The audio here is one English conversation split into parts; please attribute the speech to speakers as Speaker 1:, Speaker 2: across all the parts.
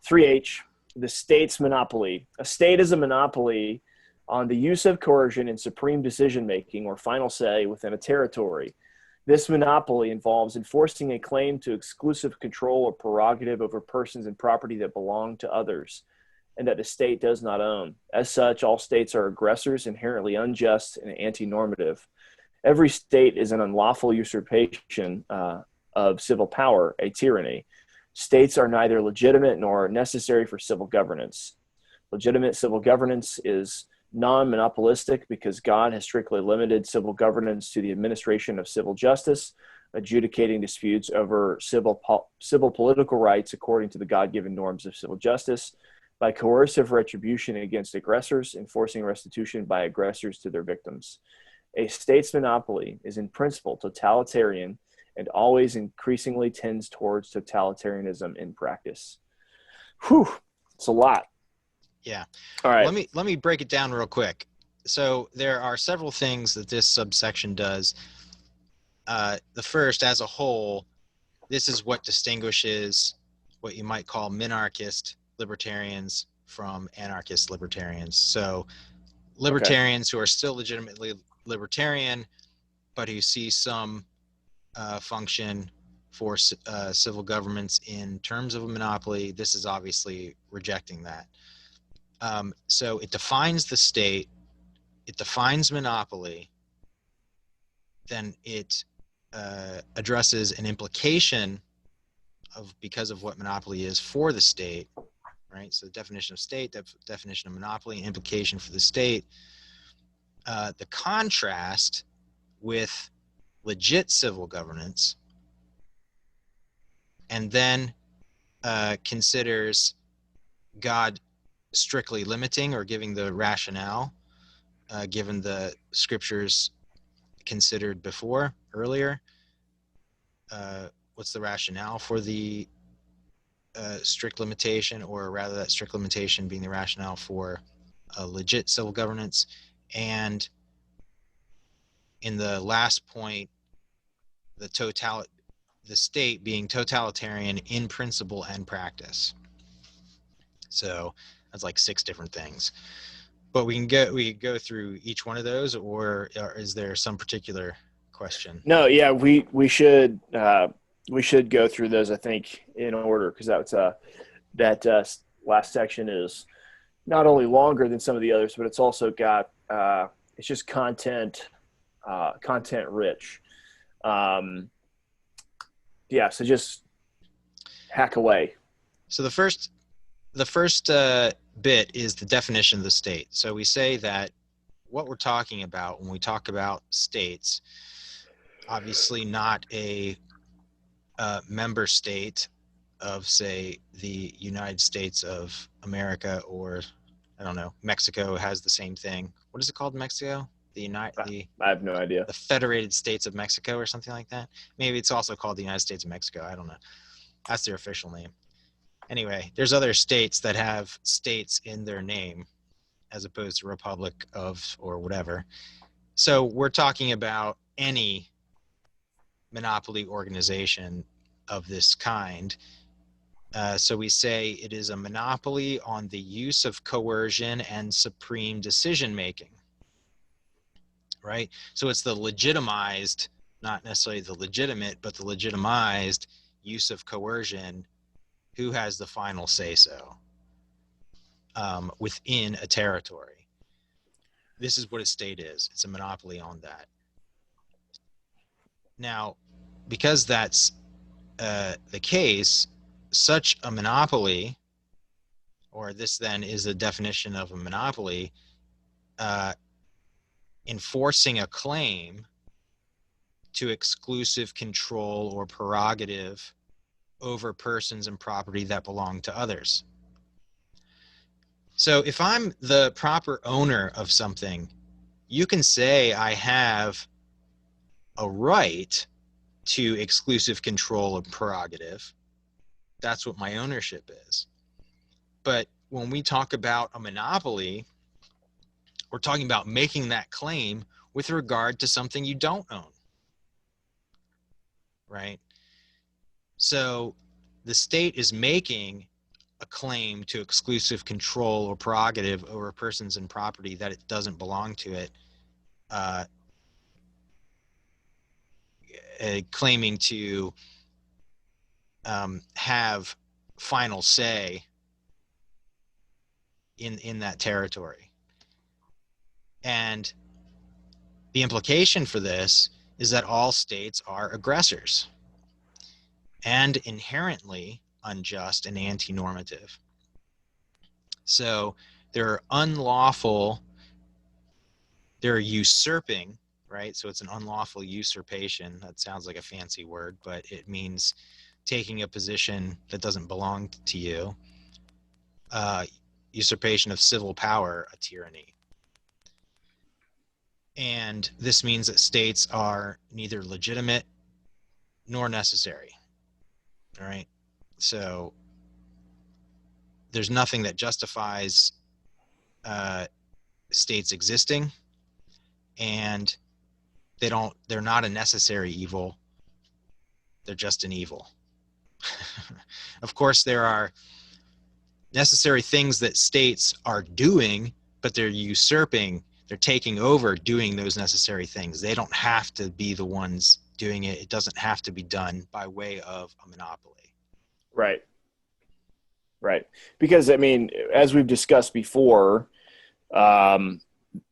Speaker 1: 3H, the state's monopoly. A state is a monopoly on the use of coercion in supreme decision-making or final say within a territory. This monopoly involves enforcing a claim to exclusive control or prerogative over persons and property that belong to others and that the state does not own. As such, all states are aggressors, inherently unjust, and antinormative. Every state is an unlawful usurpation of civil power, a tyranny. States are neither legitimate nor necessary for civil governance. Legitimate civil governance is non-monopolistic because God has strictly limited civil governance to the administration of civil justice, adjudicating disputes over civil political rights according to the God-given norms of civil justice, by coercive retribution against aggressors, enforcing restitution by aggressors to their victims. A state's monopoly is in principle totalitarian and always increasingly tends towards totalitarianism in practice. Whew, it's a lot.
Speaker 2: Yeah.
Speaker 1: All right.
Speaker 2: Let me break it down real quick. So there are several things that this subsection does. The first, as a whole, this is what distinguishes what you might call minarchist libertarians from anarchist libertarians. So libertarians who are still legitimately libertarian, but who see some function for civil governments in terms of a monopoly, this is obviously rejecting that. So it defines the state, it defines monopoly, then it addresses an implication of because of what monopoly is for the state, right? So the definition of state, definition of monopoly, implication for the state. The contrast with legit civil governance, and then considers God strictly limiting or giving the rationale, given the scriptures considered earlier. What's the rationale for the strict limitation, or rather that strict limitation being the rationale for legit civil governance? And in the last point, the state being totalitarian in principle and practice. So that's like 6 different things. But we can go through each one of those, or is there some particular question?
Speaker 1: No, yeah, we should go through those, I think, in order, because that last section is not only longer than some of the others, but it's also got it's just content rich. Yeah, so just hack away.
Speaker 2: So the first bit is the definition of the state. So we say that what we're talking about when we talk about states, obviously not a member state of, say, the United States of America, or I don't know, Mexico has the same thing. What is it called in Mexico? I
Speaker 1: have no idea.
Speaker 2: The Federated States of Mexico or something like that. Maybe it's also called the United States of Mexico. I don't know. That's their official name. Anyway, there's other states that have states in their name as opposed to republic of or whatever. So we're talking about any monopoly organization of this kind. So we say it is a monopoly on the use of coercion and supreme decision-making, right? So it's the legitimized, not necessarily the legitimate, but the legitimized use of coercion. Who has the final say-so within a territory? This is what a state is. It's a monopoly on that. Now, because that's the case, such a monopoly, or this then is a definition of a monopoly, enforcing a claim to exclusive control or prerogative over persons and property that belong to others. So if I'm the proper owner of something, you can say I have a right to exclusive control of prerogative. That's what my ownership is. But when we talk about a monopoly, we're talking about making that claim with regard to something you don't own, right? So the state is making a claim to exclusive control or prerogative over persons and property that it doesn't belong to it, claiming to have final say in that territory. And the implication for this is that all states are aggressors and inherently unjust and antinormative. So they're unlawful, they're usurping, right? So it's an unlawful usurpation. That sounds like a fancy word, but it means taking a position that doesn't belong to you. Usurpation of civil power, a tyranny. And this means that states are neither legitimate nor necessary. All right. So there's nothing that justifies states existing, and they're not a necessary evil. They're just an evil. Of course, there are necessary things that states are doing, but they're usurping, they're taking over doing those necessary things. They don't have to be the ones doing it. It doesn't have to be done by way of a monopoly.
Speaker 1: Right. Right. Because, I mean, as we've discussed before, it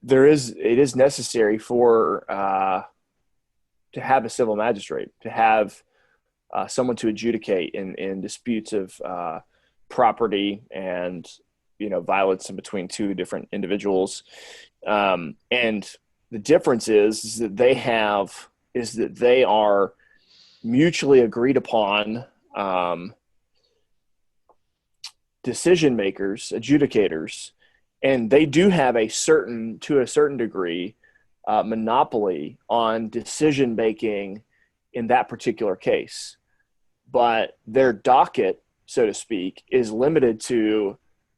Speaker 1: is necessary for to have a civil magistrate, to have someone to adjudicate in disputes of property and, violence in between two different individuals. And the difference is that they are mutually agreed upon decision makers, adjudicators, and they do have to a certain degree, monopoly on decision making in that particular case. But their docket, so to speak, is limited to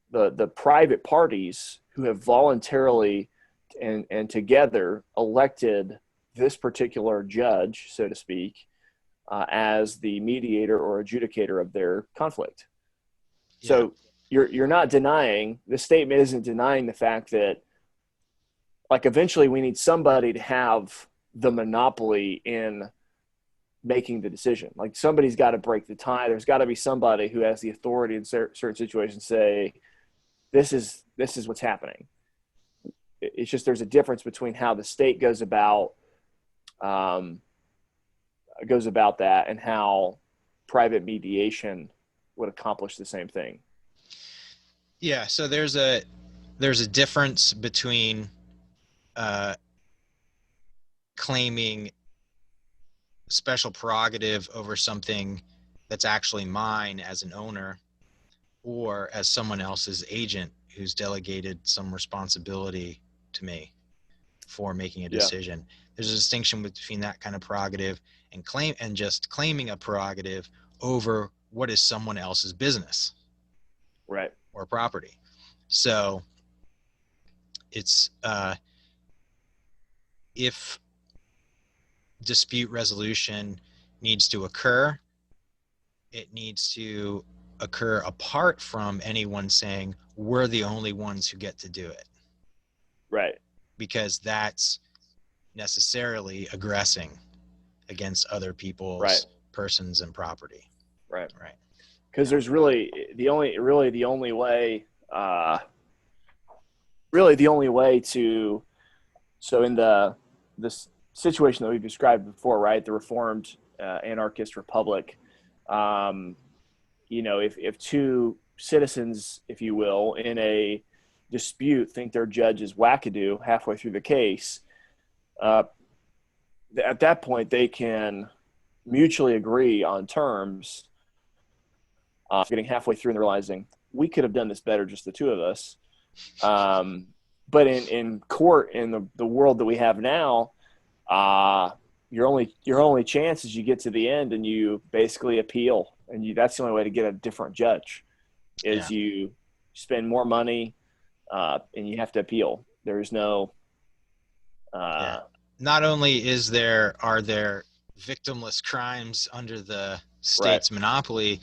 Speaker 1: the private parties who have voluntarily and together elected this particular judge, so to speak, as the mediator or adjudicator of their conflict. Yeah. So you're not denying, the statement isn't denying the fact that, like, eventually we need somebody to have the monopoly in making the decision. Like, somebody's got to break the tie. There's got to be somebody who has the authority in certain situations to say, this is what's happening. It's just, there's a difference between how the state goes about that and how private mediation would accomplish the same thing.
Speaker 2: Yeah, so there's a difference between claiming special prerogative over something that's actually mine as an owner, or as someone else's agent who's delegated some responsibility to me for making a decision. Yeah. There's a distinction between that kind of prerogative and just claiming a prerogative over what is someone else's business,
Speaker 1: right,
Speaker 2: or property. So it's if dispute resolution needs to occur, it needs to occur apart from anyone saying we're the only ones who get to do it.
Speaker 1: Right.
Speaker 2: Because that's necessarily aggressing against other people's persons and property.
Speaker 1: Right.
Speaker 2: Right.
Speaker 1: Because there's really the only way to, so in this situation that we've described before, right, the Reformed anarchist republic, if two citizens, if you will, in a dispute think their judge is wackadoo halfway through the case, at that point they can mutually agree on terms, getting halfway through and realizing we could have done this better, just the two of us. But in court, in the world that we have now, your only chance is you get to the end and you basically appeal, and that's the only way to get a different judge, is you spend more money, and you have to appeal. There's no.
Speaker 2: Not only are there victimless crimes under the state's monopoly,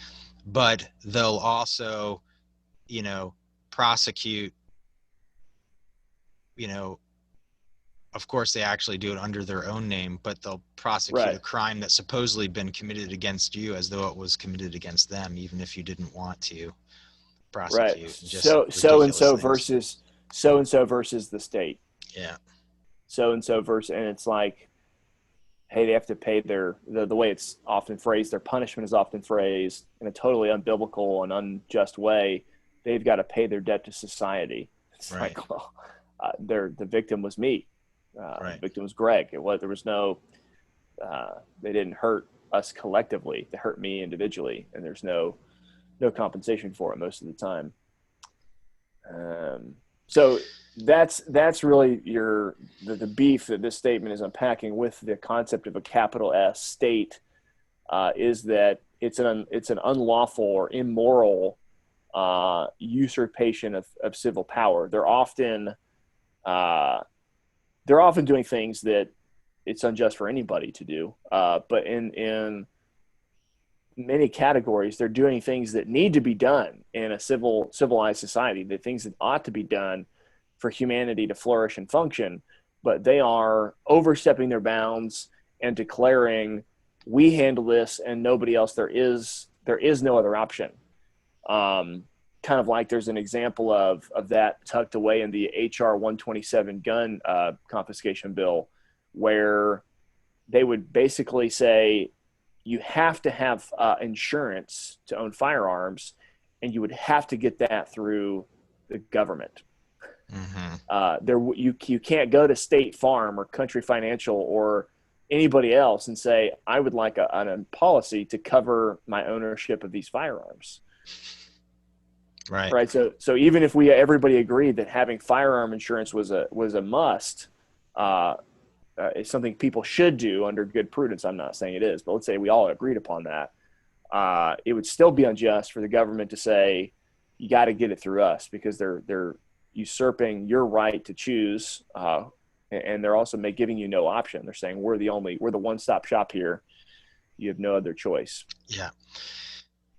Speaker 2: but they'll also you know, prosecute, you know, of course they actually do it under their own name, but they'll prosecute
Speaker 1: Right.
Speaker 2: a crime that's supposedly been committed against you as though it was committed against them, even if you didn't want to
Speaker 1: Right.
Speaker 2: prosecute, and just
Speaker 1: So and
Speaker 2: ridiculous
Speaker 1: so
Speaker 2: things.
Speaker 1: versus so and so versus the state.
Speaker 2: Yeah.
Speaker 1: So and so versus, and it's like, hey, they have to pay the way it's often phrased, their punishment is often phrased in a totally unbiblical and unjust way. They've got to pay their debt to society. It's
Speaker 2: Right.
Speaker 1: like, well, the victim was me. The
Speaker 2: Right.
Speaker 1: victim was Greg. There was no, they didn't hurt us collectively. They hurt me individually, and there's no compensation for it most of the time. So that's really the beef that this statement is unpacking with the concept of a capital S state, is that it's an unlawful or immoral usurpation of civil power. They're often doing things that it's unjust for anybody to do, but in many categories, they're doing things that need to be done in a civilized society, the things that ought to be done for humanity to flourish and function, but they are overstepping their bounds and declaring, we handle this and nobody else. There is no other option. Kind of like there's an example of that tucked away in the HR 127 gun confiscation bill, where they would basically say, you have to have insurance to own firearms, and you would have to get that through the government. You can't go to State Farm or Country Financial or anybody else and say, I would like a policy to cover my ownership of these firearms.
Speaker 2: Right.
Speaker 1: Right. So even if everybody agreed that having firearm insurance was a must, it's something people should do under good prudence. I'm not saying it is, but let's say we all agreed upon that. It would still be unjust for the government to say, you got to get it through us, because they're usurping your right to choose, and they're also giving you no option. They're saying we're the one-stop shop here. You have no other choice.
Speaker 2: Yeah.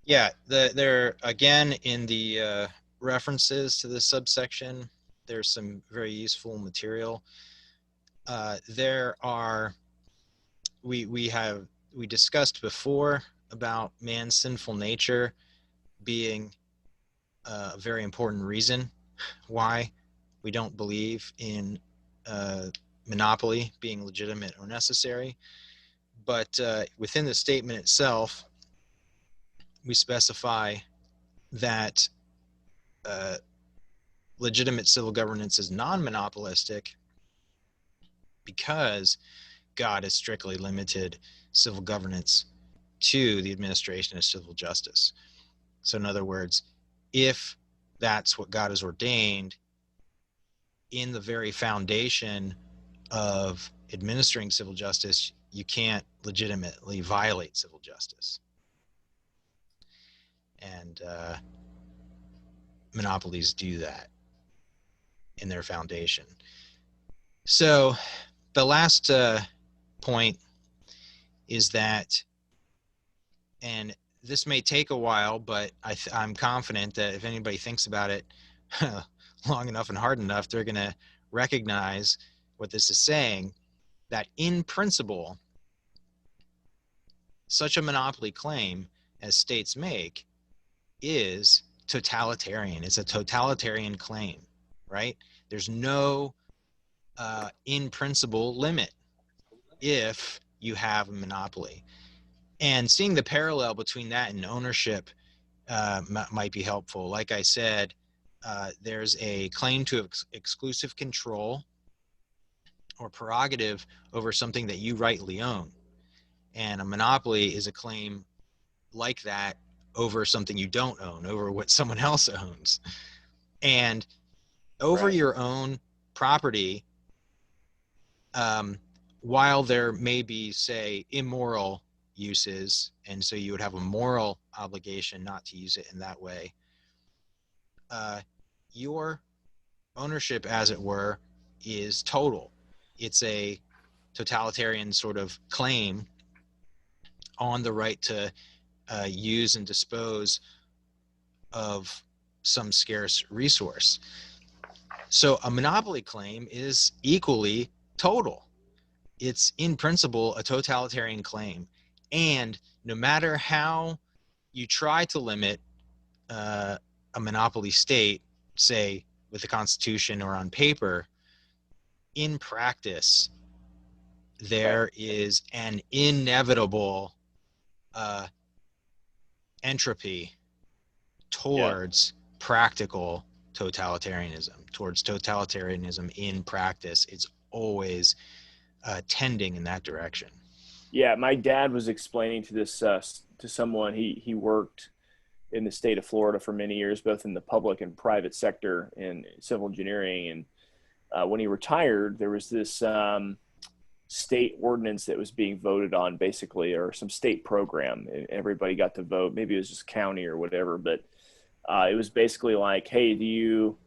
Speaker 2: Yeah. There again in the references to this subsection, there's some very useful material. We discussed before about man's sinful nature being a very important reason why we don't believe in monopoly being legitimate or necessary. But within the statement itself, we specify that legitimate civil governance is non-monopolistic because God has strictly limited civil governance to the administration of civil justice. So in other words, if that's what God has ordained, in the very foundation of administering civil justice, you can't legitimately violate civil justice. And monopolies do that in their foundation. So the last point is that, and this may take a while, but I'm confident that if anybody thinks about it long enough and hard enough, they're going to recognize what this is saying, that in principle, such a monopoly claim as states make is totalitarian. It's a totalitarian claim, right? There's no in principle limit if you have a monopoly. And seeing the parallel between that and ownership might be helpful. Like I said, there's a claim to exclusive control or prerogative over something that you rightly own. And a monopoly is a claim like that over something you don't own, over what someone else owns. And over your own property, while there may be, say, immoral uses, and so you would have a moral obligation not to use it in that way, your ownership, as it were, is total. It's a totalitarian sort of claim on the right to use and dispose of some scarce resource. So a monopoly claim is equally total. It's in principle a totalitarian claim. And no matter how you try to limit a monopoly state, say with the Constitution or on paper, in practice, there is an inevitable entropy towards practical totalitarianism, towards totalitarianism in practice. It's always tending in that direction.
Speaker 1: Yeah, my dad was explaining to this to someone. He worked in the state of Florida for many years, both in the public and private sector in civil engineering. And when he retired, there was this state ordinance that was being voted on, basically, or some state program. Everybody got to vote. Maybe it was just county or whatever, but it was basically like, hey, do you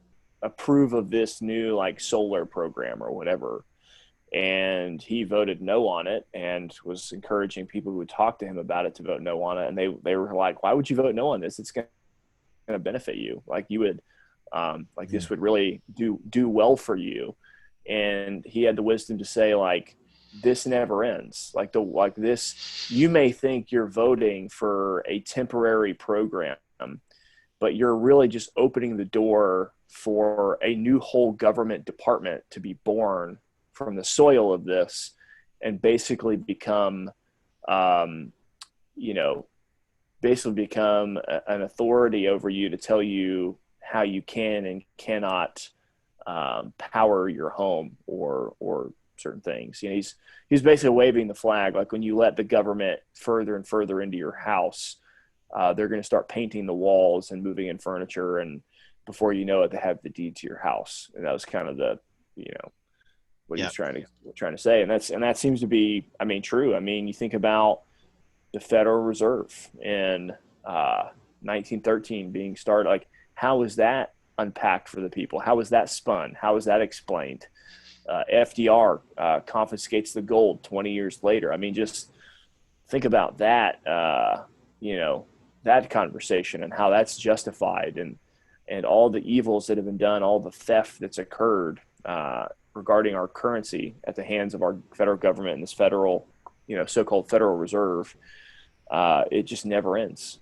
Speaker 1: approve of this new like solar program or whatever? And he voted no on it and was encouraging people who would talk to him about it to vote no on it. And they were like, why would you vote no on this? It's going to benefit you. Like you would, this would really do well for you. And he had the wisdom to say, like, this never ends. Like this, you may think you're voting for a temporary program, but you're really just opening the door for a new whole government department to be born from the soil of this and basically become, basically become an authority over you to tell you how you can and cannot power your home or certain things. You know, he's basically waving the flag. Like when you let the government further and further into your house, they're going to start painting the walls and moving in furniture. And before you know it, they have the deed to your house. And that was kind of the, what he was trying to say. And that seems to be, true. I mean, you think about the Federal Reserve in 1913 being started, like how is that unpacked for the people? How is that spun? How is that explained? FDR confiscates the gold 20 years later. I mean, just think about that, that conversation and how that's justified and all the evils that have been done, all the theft that's occurred regarding our currency at the hands of our federal government and this federal, so-called Federal Reserve. It just never ends.